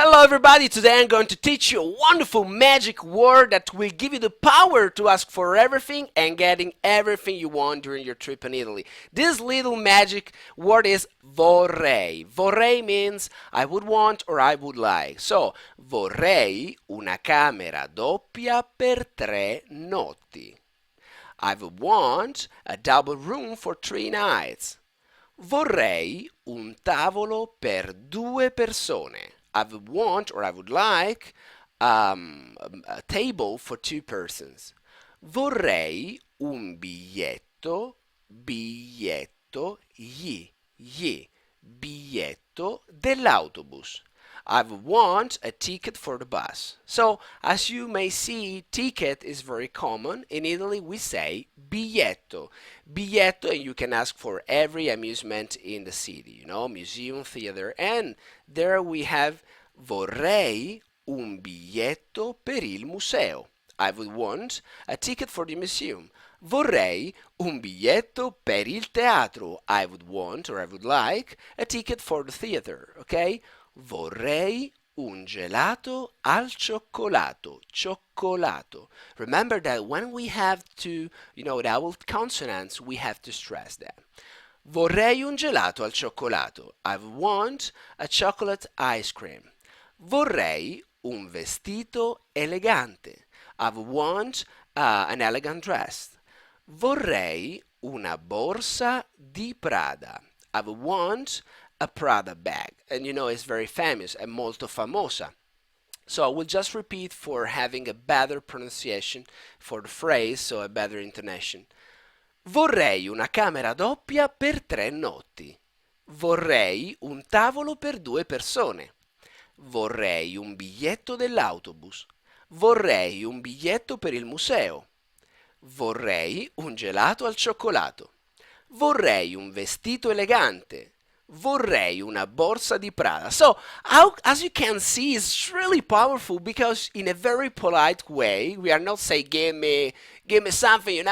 Hello everybody, today I'm going to teach you a wonderful magic word that will give you the power to ask for everything and getting everything you want during your trip in Italy. This little magic word is vorrei. Vorrei means I would want or I would like. So, vorrei una camera doppia per 3 notti. I would want a double room for 3 nights. Vorrei un tavolo per 2 persone. I would want or I would like a table for 2 persons. Vorrei un biglietto dell'autobus. I would want a ticket for the bus. So, as you may see, ticket is very common. In Italy, we say biglietto. Biglietto, and you can ask for every amusement in the city, museum, theater. And there we have vorrei un biglietto per il museo. I would want a ticket for the museum. Vorrei un biglietto per il teatro. I would want or I would like a ticket for the theater, okay? Vorrei un gelato al cioccolato. Cioccolato. Remember that when we have to, double consonants, we have to stress that. Vorrei un gelato al cioccolato. I want a chocolate ice cream. Vorrei un vestito elegante. I want an elegant dress. Vorrei una borsa di Prada. I want a Prada bag. And it's very famous, è molto famosa. So I will just repeat for having a better pronunciation for the phrase, so a better intonation. Vorrei una camera doppia per 3 notti. Vorrei un tavolo per 2 persone. Vorrei un biglietto dell'autobus. Vorrei un biglietto per il museo. Vorrei un gelato al cioccolato. Vorrei un vestito elegante. Vorrei una borsa di Prada. So, as you can see, it's really powerful because in a very polite way, we are not saying, give me something,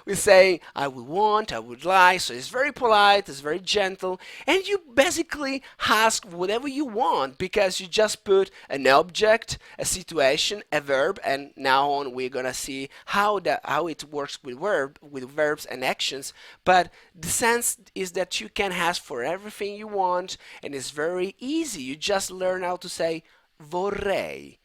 We say, I would want, I would like. So it's very polite, it's very gentle. And you basically ask whatever you want because you just put an object, a situation, a verb, and now on we're gonna see how it works with verbs and actions. But the sense is that you can ask for everything you want, and it's very easy. You just learn how to say vorrei,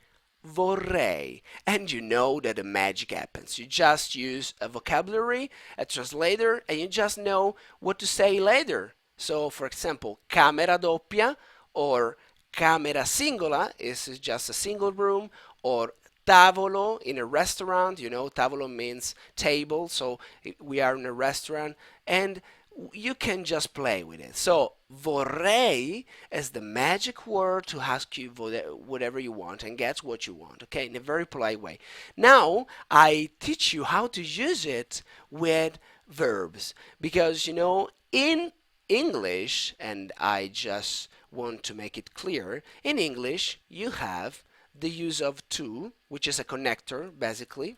vorrei, and you know that the magic happens. You just use a vocabulary, a translator, and you just know what to say later. So, for example, camera doppia or camera singola is just a single room, or tavolo in a restaurant. Tavolo means table, so we are in a restaurant, and you can just play with it. So vorrei is the magic word to ask you whatever you want and get what you want, okay, in a very polite way. Now I teach you how to use it with verbs because in English, and I just want to make it clear, in English you have the use of to, which is a connector basically,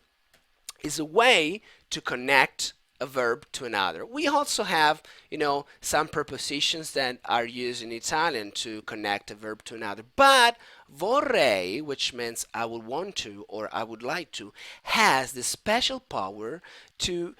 is a way to connect a verb to another. We also have, some prepositions that are used in Italian to connect a verb to another. But vorrei, which means I would want to or I would like to, has the special power to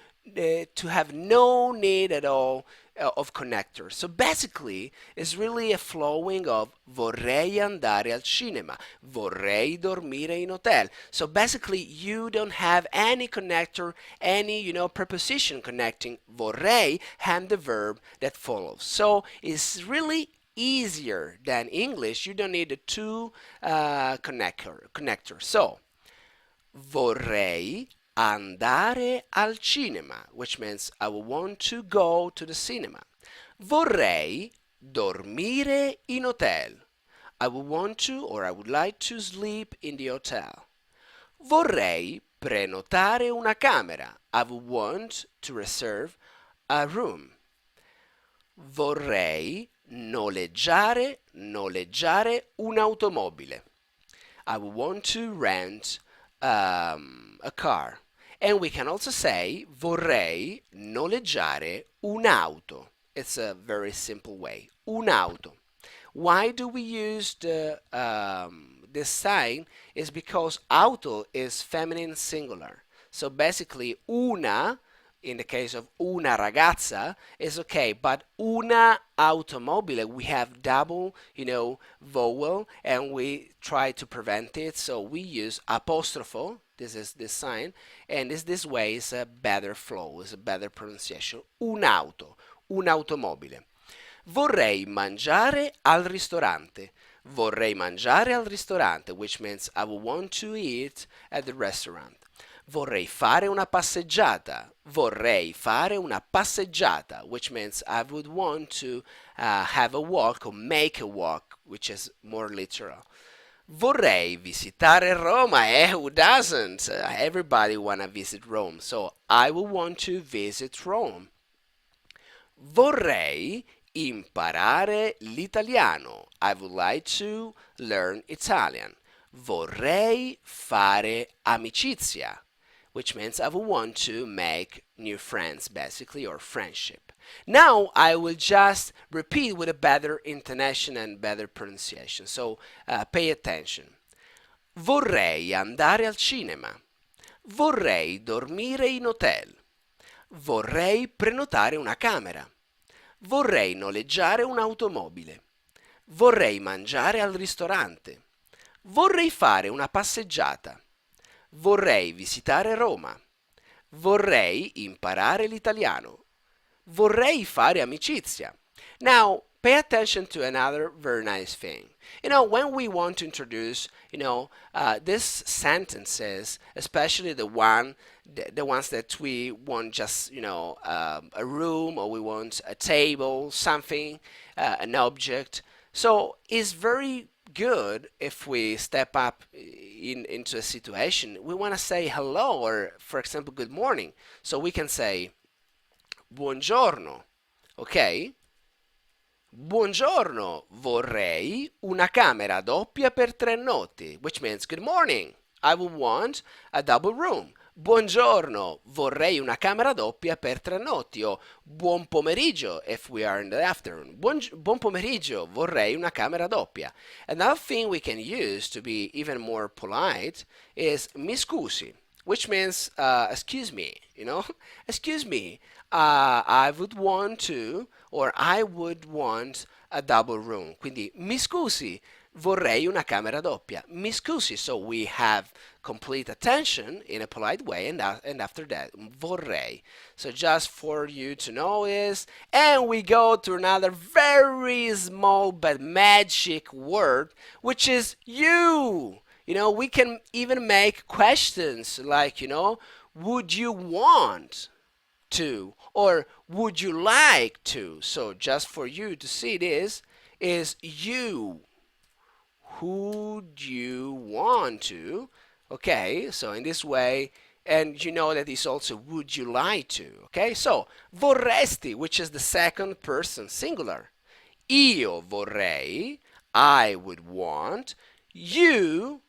have no need at all of connectors. So basically, it's really a flowing of vorrei andare al cinema, vorrei dormire in hotel. So basically, you don't have any connector, any preposition connecting vorrei and the verb that follows. So it's really easier than English. You don't need a to connector. So vorrei andare al cinema, which means I will want to go to the cinema. Vorrei dormire in hotel. I would want to or I would like to sleep in the hotel. Vorrei prenotare una camera. I would want to reserve a room. Vorrei noleggiare un'automobile. I would want to rent a car. And we can also say vorrei noleggiare un'auto. It's a very simple way. Un'auto. Why do we use this sign? Is because auto is feminine singular. So basically, una, in the case of una ragazza, is okay, but una automobile, we have double, vowel, and we try to prevent it, so we use apostrofo. This is this sign, and this way is a better flow, is a better pronunciation. Un'auto, un'automobile. Vorrei mangiare al ristorante. Vorrei mangiare al ristorante, which means I would want to eat at the restaurant. Vorrei fare una passeggiata. Vorrei fare una passeggiata, which means I would want to have a walk or make a walk, which is more literal. Vorrei visitare Roma. Who doesn't? Everybody wanna visit Rome, so I will want to visit Rome. Vorrei imparare l'italiano. I would like to learn Italian. Vorrei fare amicizia, which means I would want to make new friends, basically, or friendship. Now I will just repeat with a better intonation and better pronunciation. So pay attention. Vorrei andare al cinema. Vorrei dormire in hotel. Vorrei prenotare una camera. Vorrei noleggiare un'automobile. Vorrei mangiare al ristorante. Vorrei fare una passeggiata. Vorrei visitare Roma. Vorrei imparare l'italiano. Vorrei fare amicizia. Now, pay attention to another very nice thing. When we want to introduce, these sentences, especially the ones that we want just, a room, or we want a table, something, an object. So it's very good if we step up into a situation. We want to say hello, or for example, good morning. So we can say buongiorno, ok? Buongiorno, vorrei una camera doppia per 3 notti, which means good morning. I would want a double room. Buongiorno, vorrei una camera doppia per 3 notti, o buon pomeriggio if we are in the afternoon. Buon pomeriggio, vorrei una camera doppia. Another thing we can use to be even more polite is mi scusi, which means excuse me, excuse me, I would want to, or I would want a double room. Quindi mi scusi, vorrei una camera doppia. Mi scusi, so we have complete attention in a polite way, and after that, vorrei. So just for you to know is, and we go to another very small but magic word, which is you. We can even make questions like, would you want to, or would you like to? So just for you to see this is you. Would you want to? Okay, so in this way, and you know that it's also would you like to? Okay, so vorresti, which is the second person singular. Io vorrei, I would want. You,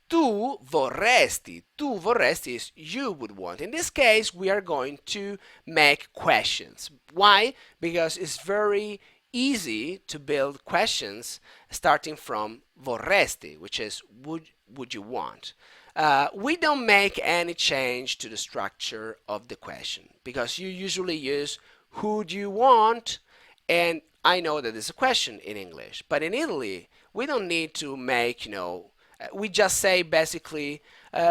tu vorresti. Tu vorresti is you would want. In this case, we are going to make questions. Why? Because it's very easy to build questions starting from vorresti, which is would you want. We don't make any change to the structure of the question because you usually use who do you want, and I know that it's a question in English, but in Italy we don't need to make, we just say basically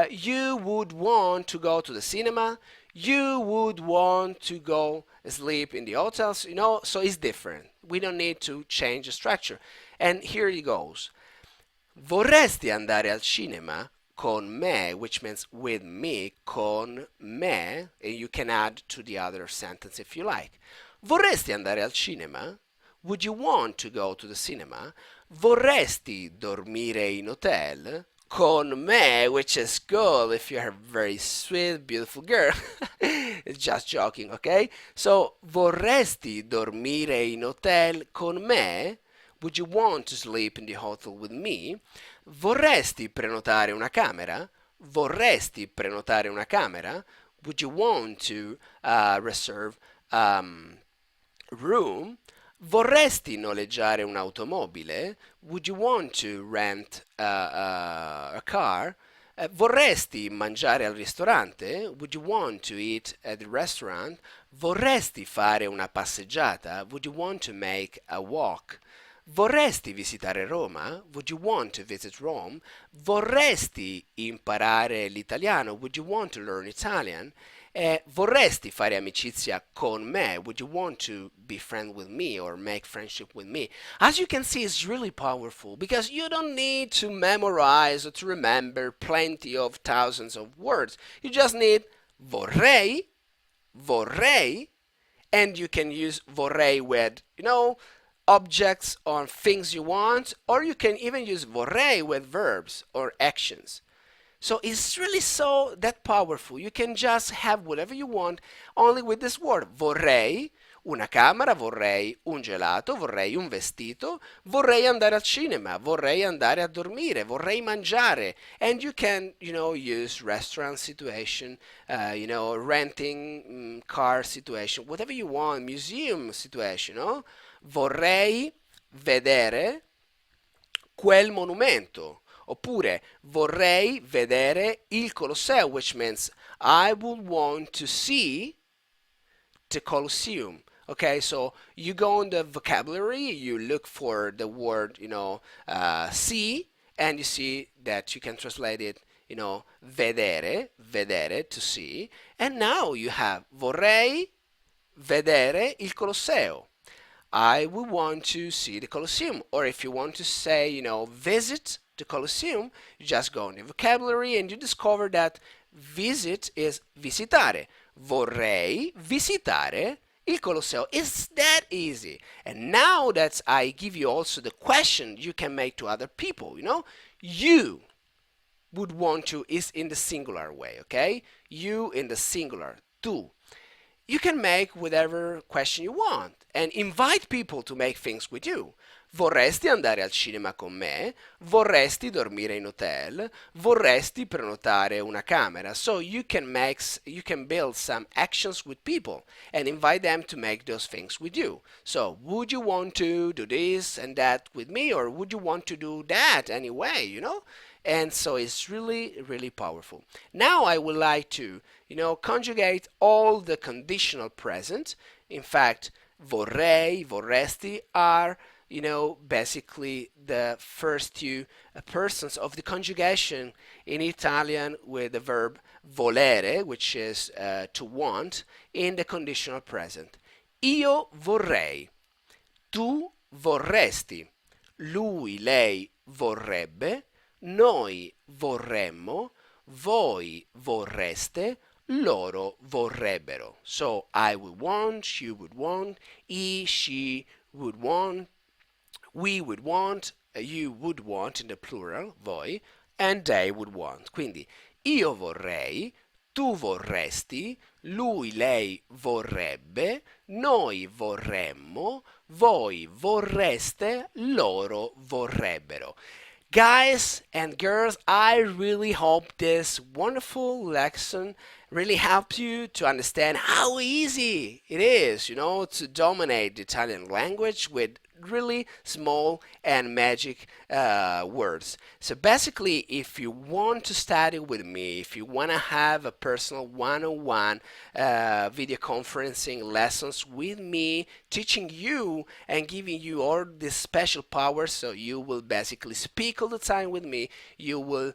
you would want to go to the cinema, you would want to go sleep in the hotels, so it's different. We don't need to change the structure. And here it goes. Vorresti andare al cinema con me, which means with me, con me, and you can add to the other sentence if you like. Vorresti andare al cinema? Would you want to go to the cinema? Vorresti dormire in hotel? Con me, which is cool if you're a very sweet, beautiful girl. It's just joking, okay? So, vorresti dormire in hotel con me? Would you want to sleep in the hotel with me? Vorresti prenotare una camera? Vorresti prenotare una camera? Would you want to reserve room? Vorresti noleggiare un'automobile? Would you want to rent a car? Vorresti mangiare al ristorante? Would you want to eat at the restaurant? Vorresti fare una passeggiata? Would you want to make a walk? Vorresti visitare Roma? Would you want to visit Rome? Vorresti imparare l'italiano? Would you want to learn Italian? Vorresti fare amicizia con me? Would you want to be friend with me or make friendship with me? As you can see, it's really powerful because you don't need to memorize or to remember plenty of thousands of words. You just need vorrei, vorrei, and you can use vorrei with, objects or things you want, or you can even use vorrei with verbs or actions. So it's really so that powerful. You can just have whatever you want only with this word. Vorrei una camera, vorrei un gelato, vorrei un vestito, vorrei andare al cinema, vorrei andare a dormire, vorrei mangiare. And you can, use restaurant situation, renting car situation, whatever you want, museum situation, no? Vorrei vedere quel monumento. Oppure vorrei vedere il Colosseo, which means I would want to see the Colosseum. Okay, so you go on the vocabulary, you look for the word, see, and you see that you can translate it, vedere, vedere, to see. And now you have vorrei vedere il Colosseo. I would want to see the Colosseum. Or if you want to say, visit the Colosseum, you just go in the vocabulary and you discover that visit is visitare. Vorrei visitare il Colosseo. It's that easy. And now that I give you also the question you can make to other people, you would want to is in the singular way, okay? You in the singular, tu. You can make whatever question you want and invite people to make things with you. Vorresti andare al cinema con me? Vorresti dormire in hotel? Vorresti prenotare una camera? So you can build some actions with people and invite them to make those things with you. So would you want to do this and that with me, or would you want to do that anyway, And so it's really, really powerful. Now I would like to, conjugate all the conditional present. In fact, vorrei, vorresti are, basically the first two persons of the conjugation in Italian with the verb volere, which is to want, in the conditional present. Io vorrei, tu vorresti, lui, lei vorrebbe, noi vorremmo, voi vorreste, loro vorrebbero. So I would want, you would want, he, she would want, we would want, you would want in the plural, voi, and they would want. Quindi io vorrei, tu vorresti, lui, lei vorrebbe, noi vorremmo, voi vorreste, loro vorrebbero. Guys and girls, I really hope this wonderful lesson really helped you to understand how easy it is, to dominate the Italian language with really small and magic words. So basically, if you want to study with me, if you want to have a personal one-on-one video conferencing lessons with me, teaching you and giving you all these special powers, so you will basically speak all the time with me, you will,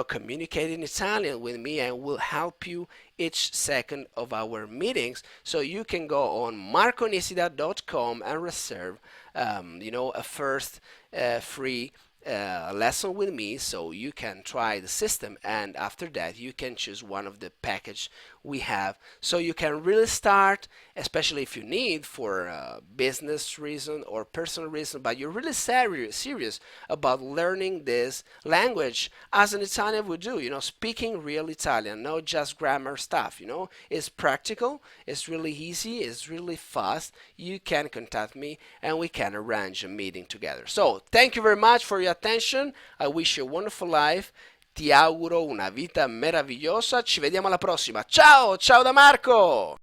communicate in Italian with me, and will help you each second of our meetings. So you can go on marconisida.com and reserve a first free lesson with me, so you can try the system, and after that you can choose one of the package we have, so you can really start, especially if you need for business reason or personal reason, but you're really serious about learning this language as an Italian would do, speaking real Italian, not just grammar stuff. It's practical, it's really easy, it's really fast. You can contact me and we can arrange a meeting together. So thank you very much for your attention. I wish you a wonderful life. Ti auguro una vita meravigliosa. Ci vediamo alla prossima. Ciao, ciao da Marco!